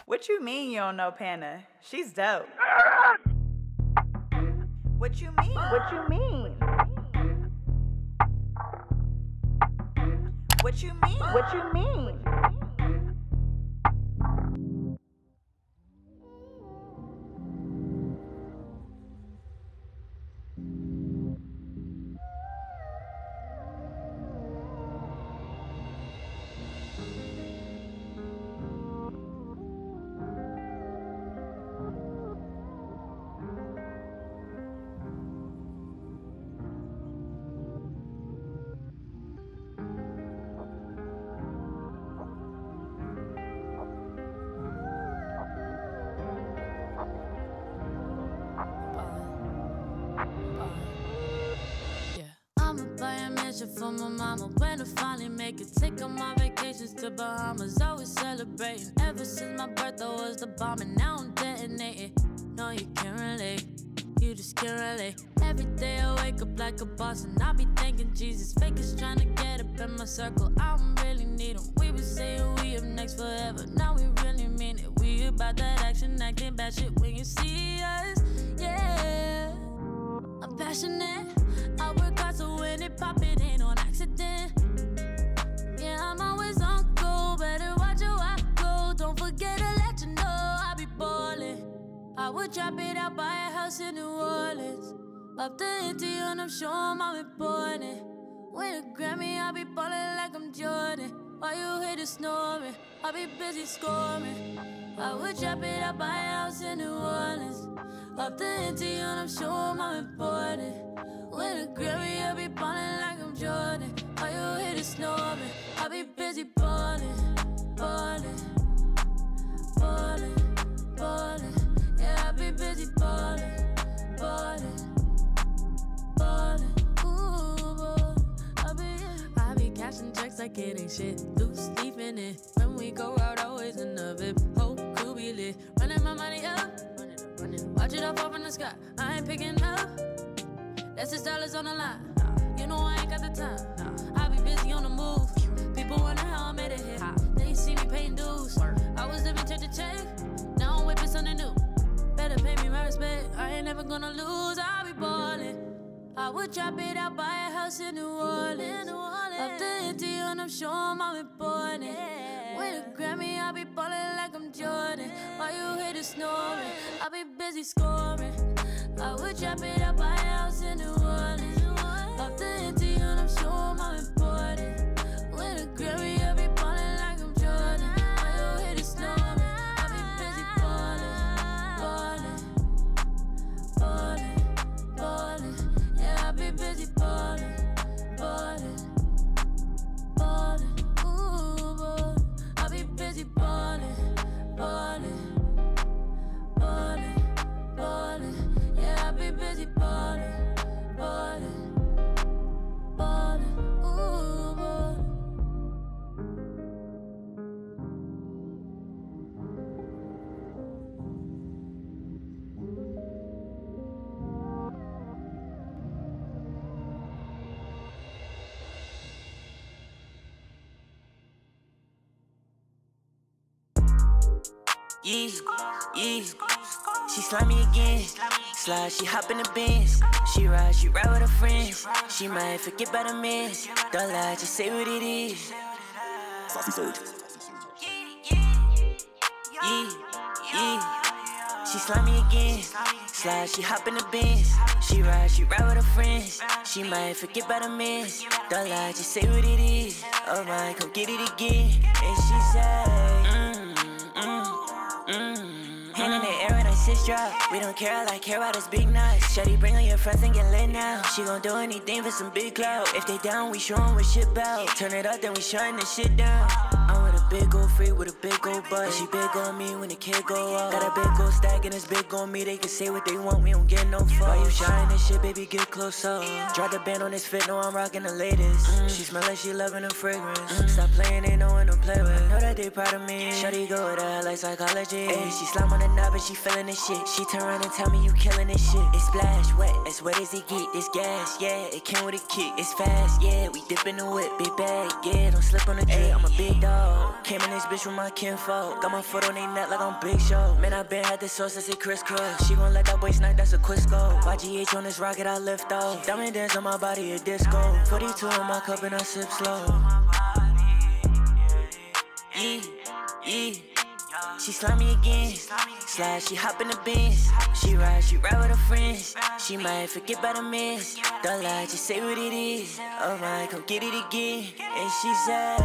What you mean you don't know Pana? She's dope. What you mean? What you mean? What you mean? What you mean? For my mama, when I finally make it, take on my vacations to Bahamas, always celebrating. Ever since my birthday was the bomb, and now I'm detonating. No, you can't relate, you just can't relate. Every day I wake up like a boss, and I be thanking Jesus. Fakers trying to get up in my circle, I don't really need them. We been saying we up next forever, now we really mean it. We about that action, acting bad shit when you see us, yeah. I'm passionate, I work hard so when it pop, it ain't on accident. Yeah, I'm always on go, better watch how I go. Don't forget to let you know I be ballin'. I would drop it out, buy a house in New Orleans. Up the Indy and I'm sure I'm important. Win a Grammy, I be ballin' like I'm Jordan. While you hear the snoring, I be busy scoring. I would drop it out, buy a house in New Orleans. Up the Indy and I'm sure I'm important. Win a Grammy, I be ballin' like I'm Jordan. While you hear the snoring, I be busy ballin', ballin', ballin', ballin'. Yeah, I be busy ballin', ballin', ballin'. Ooh, ballin'. I be cashing checks like it ain't shit. Loose leaf in it. When we go out, always in the VIP. Whole crew be lit. Running my money up. Watch it all fall from the sky. I ain't picking up. That's $6 on the line. You know I ain't got the time. I be busy on the move. People wonder how I made it hit. They ain't see me paying dues. I was living check to check. Now I'm whipping something new. Better pay me my respect. I ain't never gonna lose. I be ballin'. I would drop it out, buy a house in New Orleans. Up the Indy and I'm sure I'm important. With a Grammy, I be ballin' like I'm Jordan. While you hear the snoring, I be busy scoring. I would drop it out, buy a house in New Orleans. Up the Indy and I'm sure I'm important. With a Grammy, I be ballin' like I'm Jordan. While you hear the snoring, I be busy ballin', ballin', ballin', ballin'. Yeah, I be busy ballin', ballin', ballin'. Ooh, ballin'. I be busy ballin', ballin', ballin', ballin'. Yeah, I be busy ballin', ballin', ballin'. Ooh, ballin'. Yeah, yeah. She slime me again. Slide, she hop in the Benz. She ride with her friends. She might forget about the mess. Don't lie, just say what it is. Saucy Surge. Yeah, yeah. She slime me again. Slide, she hop in the Benz. She ride with her friends. She might forget about the mess. Don't lie, just say what it is. Oh my, come get it again. And she say, hand in the air when I sit drop. We don't care, I like care about us big nuts. Shawty, bring on your friends and get lit now. She gon' do anything for some big clout. If they down, we show 'em what shit bout. Turn it up, then we shutting the shit down. I'm with a big old freak with a big old butt. She big on me when the kid go up. Got a big old stack and it's big on me. They can say what they want, we don't get no fuck. Why you shying this shit, baby, get close up. Drop the band on this fit, know I'm rocking the latest. She smell like she loving the fragrance. Stop playing, ain't no one to play with. Know that they really proud of me. Shorty go with her like psychology. Ay, she slime on the knob and she feeling this shit. She turn around and tell me you killing this shit. It's splash wet, as wet as it get. This gas, yeah, it came with a kick. It's fast, yeah, we dip in the whip. Big bag, yeah, don't slip on the drip. I'm a big dog. Came in this bitch with my kinfolk. Got my foot on they neck like I'm Big Show. Man, I been had this sauce since it crisscross. She gon' let that boy snipe, that's a quick scope. YGH on this rocket, I lift off. Diamond dance on my body, a disco. 42 in my cup and I sip slow. Yeah, yeah. She slime me again. Slide, she hop in the Benz. She ride with her friends. She might forget about the miss. Don't lie, just say what it is. Oh my, come get it again. And she say,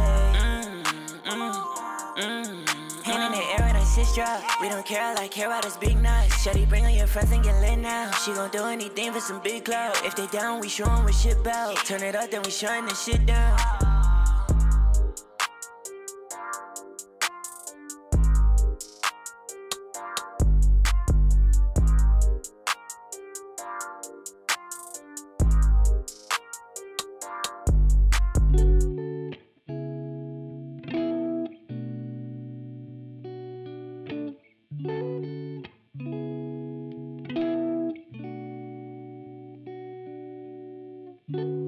hand in the air when I sit drop. We don't care, I like care about us big nuts. Shawty, bring on your friends and get lit now. She gon' do anything for some big clout. If they down, we show 'em what shit bout. Turn it up, then we shutting this shit down.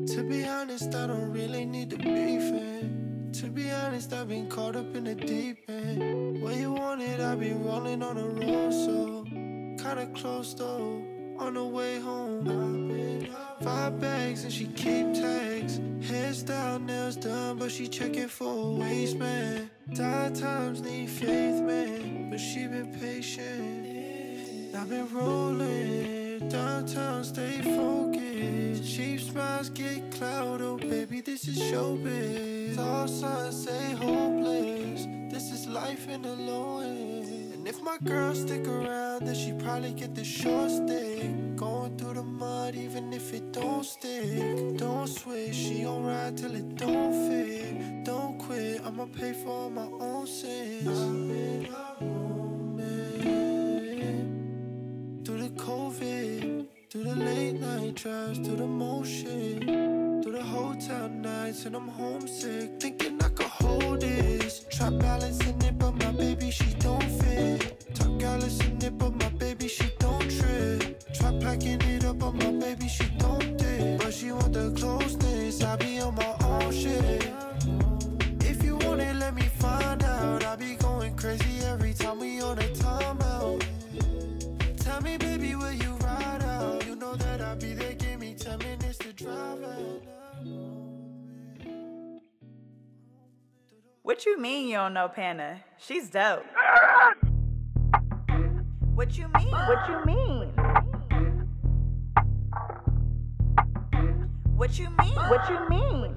To be honest, I don't really need to beef it. To be honest, I've been caught up in the deep end. When you want it, I've been rolling on the road, so kinda close though, on the way home. 5 bags and she keep tags. Hairstyle, nails done, but she checking for a waist, man. Tired times need faith, man, but she been patient. I've been rolling, downtown, stay focused. Cheap smiles get cloud, oh baby, this is showbiz. All signs say hopeless, this is life in the low end. And if my girl stick around, then she probably get the short stick. Going through the mud, even if it don't stick. Don't switch, she gon' ride till it don't fit. Don't quit, I'ma pay for all my own sins. I've been a moment through the COVID, through the late night drives, through the motion, through the hotel nights, and I'm homesick, thinking I could hold this. Try balancing it, but my baby, she don't fit. Top gallus in it, but my baby, she don't trip. Try packing it up, but my baby, she don't dip. But she want the closeness, I be on my own shit. If you want it, let me find out. I be going crazy every time we on a timeout. Tell me, baby, will you ride out? You know that I'll be there, give me 10 minutes to drive out. What you mean you don't know Pana? She's dope. What you mean? What you mean? What you mean? What you mean?